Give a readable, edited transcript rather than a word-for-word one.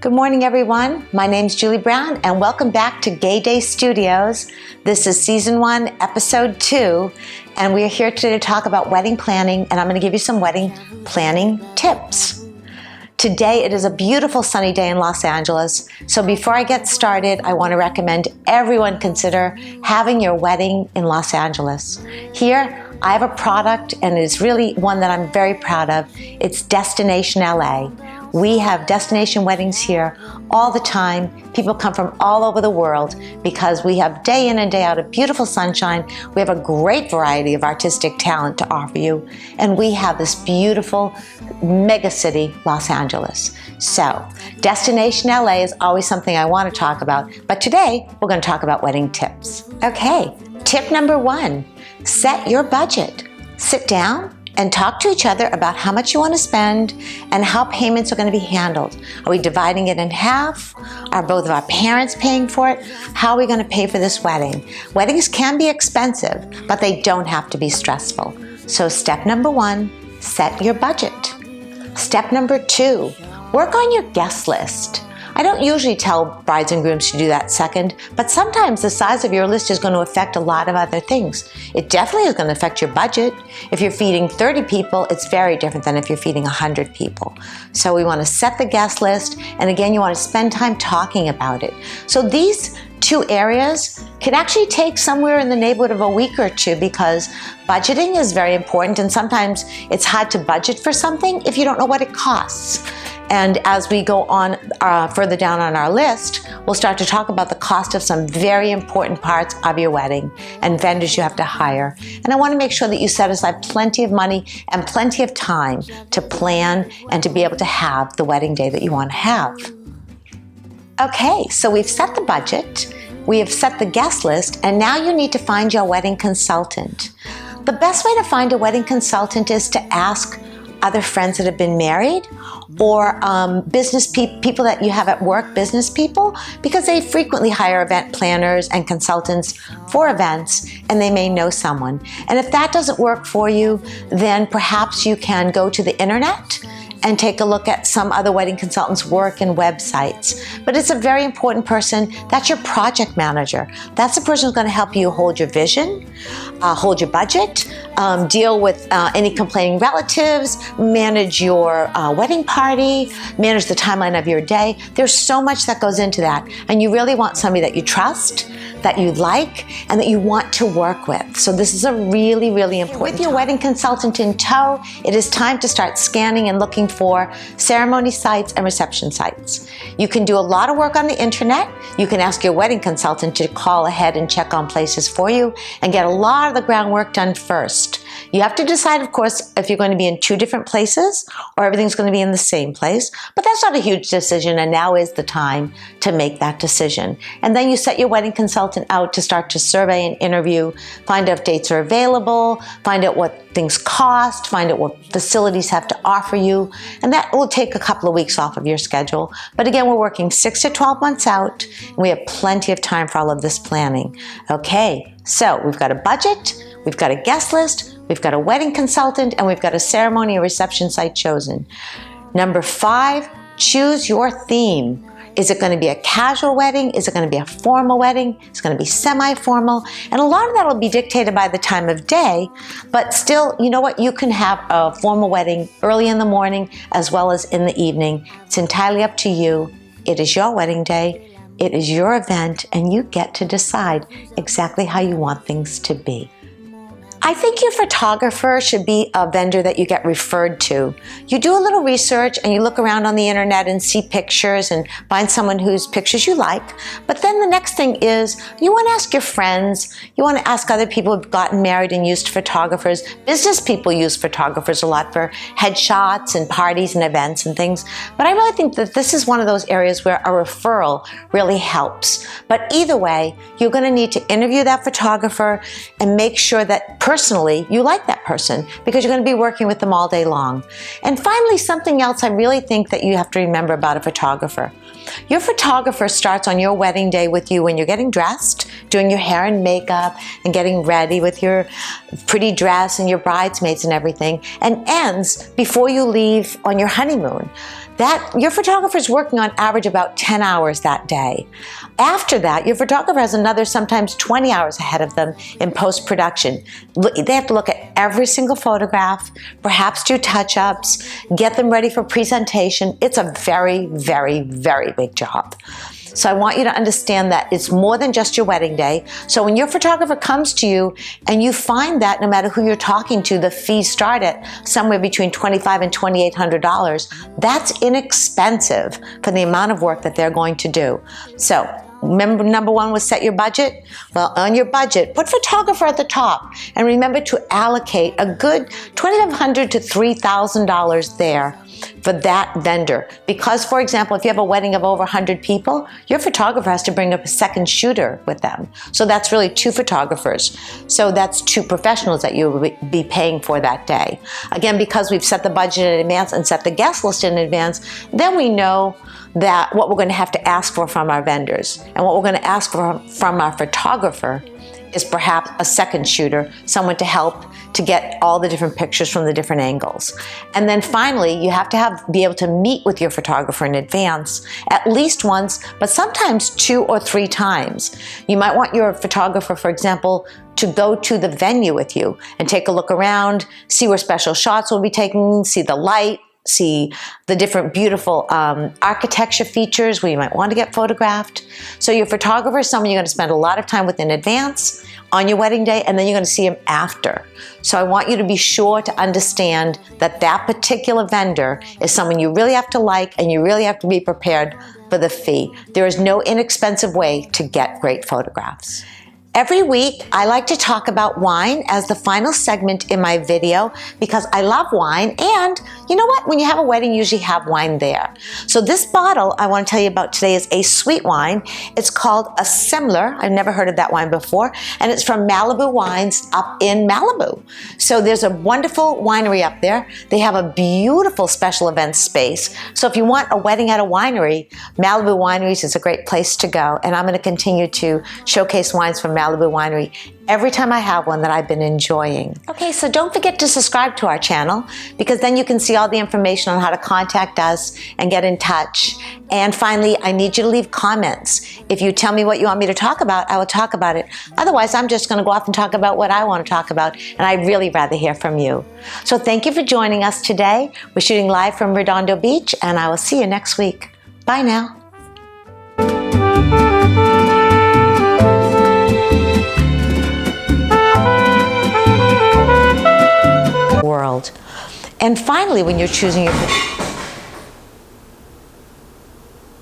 Good morning, everyone. My name's Julie Brown, and welcome back to Gay Day Studios. This is Season 1, Episode 2, and we are here today to talk about wedding planning, and I'm going to give you some wedding planning tips. Today, it is a beautiful sunny day in Los Angeles, so before I get started, I want to recommend everyone consider having your wedding in Los Angeles. Here, I have a product, and it is really one that I'm very proud of. It's Destination LA. We have destination weddings here all the time. People come from all over the world because we have day in and day out a beautiful sunshine. We have a great variety of artistic talent to offer you. And we have this beautiful mega city, Los Angeles. So, Destination LA is always something I want to talk about. But today, we're going to talk about wedding tips. Okay, tip number 1, set your budget. Sit down and talk to each other about how much you want to spend and how payments are going to be handled. Are we dividing it in half? Are both of our parents paying for it? How are we going to pay for this wedding? Weddings can be expensive, but they don't have to be stressful. So step number 1, set your budget. Step number 2, work on your guest list. I don't usually tell brides and grooms to do that second, but sometimes the size of your list is going to affect a lot of other things. It definitely is going to affect your budget. If you're feeding 30 people, it's very different than if you're feeding 100 people. So we want to set the guest list, and again, you want to spend time talking about it. So these 2 areas can actually take somewhere in the neighborhood of a week or 2 because budgeting is very important, and sometimes it's hard to budget for something if you don't know what it costs. And as we go on further down on our list, we'll start to talk about the cost of some very important parts of your wedding and vendors you have to hire. And I want to make sure that you set aside plenty of money and plenty of time to plan and to be able to have the wedding day that you want to have. Okay, so we've set the budget, we have set the guest list, and now you need to find your wedding consultant. The best way to find a wedding consultant is to ask other friends that have been married or business people that you have at work, business people, because they frequently hire event planners and consultants for events, and they may know someone. And if that doesn't work for you, then perhaps you can go to the internet and take a look at some other wedding consultants' work and websites. But it's a very important person. That's your project manager. That's the person who's going to help you hold your vision, hold your budget, deal with any complaining relatives, manage your wedding party, manage the timeline of your day. There's so much that goes into that. And you really want somebody that you trust, that you like, and that you want to work with. So this is a really, really important. With your wedding consultant in tow, it is time to start scanning and looking for ceremony sites and reception sites. You can do a lot of work on the internet. You can ask your wedding consultant to call ahead and check on places for you and get a lot of the groundwork done first. You have to decide, of course, if you're going to be in 2 different places or everything's going to be in the same place, but that's not a huge decision, and now is the time to make that decision. And then you set your wedding consultant out to start to survey and interview, find out if dates are available, find out what things cost, find out what facilities have to offer you, and that will take a couple of weeks off of your schedule. But again, we're working 6 to 12 months out, and we have plenty of time for all of this planning. Okay, so we've got a budget, we've got a guest list, we've got a wedding consultant, and we've got a ceremony or reception site chosen. Number 5, choose your theme. Is it going to be a casual wedding? Is it going to be a formal wedding? It's going to be semi-formal. And a lot of that will be dictated by the time of day, but still, you know what? You can have a formal wedding early in the morning as well as in the evening. It's entirely up to you. It is your wedding day. It is your event, and you get to decide exactly how you want things to be. I think your photographer should be a vendor that you get referred to. You do a little research and you look around on the internet and see pictures and find someone whose pictures you like. But then the next thing is you want to ask your friends, you want to ask other people who've gotten married and used photographers. Business people use photographers a lot for headshots and parties and events and things. But I really think that this is one of those areas where a referral really helps. But either way, you're going to need to interview that photographer and make sure that personally you like that person because you're going to be working with them all day long. And finally, something else I really think that you have to remember about a photographer. Your photographer starts on your wedding day with you when you're getting dressed, doing your hair and makeup, and getting ready with your pretty dress and your bridesmaids and everything, and ends before you leave on your honeymoon. Your photographer is working on average about 10 hours that day. After that, your photographer has another sometimes 20 hours ahead of them in post-production. They have to look at every single photograph, perhaps do touch-ups, get them ready for presentation. It's a very, very, very big job. So I want you to understand that it's more than just your wedding day. So when your photographer comes to you and you find that no matter who you're talking to, the fees start at somewhere between $2,500 and $2,800, that's inexpensive for the amount of work that they're going to do. So remember, number one was set your budget. Well, on your budget, put photographer at the top, and remember to allocate a good $2,500 to $3,000 there for that vendor. Because, for example, if you have a wedding of over 100 people, your photographer has to bring up a second shooter with them. So that's really 2 photographers. So that's 2 professionals that you will be paying for that day. Again, because we've set the budget in advance and set the guest list in advance, then we know that what we're going to have to ask for from our vendors. And what we're going to ask for from our photographer is perhaps a second shooter, someone to help to get all the different pictures from the different angles. And then finally, you have to be able to meet with your photographer in advance at least once, but sometimes 2 or 3 times. You might want your photographer, for example, to go to the venue with you and take a look around, see where special shots will be taken, see the light, see the different beautiful architecture features where you might want to get photographed. So your photographer is someone you're going to spend a lot of time with in advance on your wedding day, and then you're going to see him after. So I want you to be sure to understand that that particular vendor is someone you really have to like, and you really have to be prepared for the fee. There is no inexpensive way to get great photographs. Every week, I like to talk about wine as the final segment in my video because I love wine, and you know what? When you have a wedding, you usually have wine there. So this bottle I want to tell you about today is a sweet wine. It's called a Semler. I've never heard of that wine before, and it's from Malibu Wines up in Malibu. So there's a wonderful winery up there. They have a beautiful special events space. So if you want a wedding at a winery, Malibu Wineries is a great place to go, and I'm going to continue to showcase wines from Malibu Winery every time I have one that I've been enjoying. Okay, so don't forget to subscribe to our channel because then you can see all the information on how to contact us and get in touch. And finally, I need you to leave comments. If you tell me what you want me to talk about, I will talk about it. Otherwise, I'm just going to go off and talk about what I want to talk about, and I'd really rather hear from you. So thank you for joining us today. We're shooting live from Redondo Beach, and I will see you next week. Bye now. World. And finally, when you're choosing your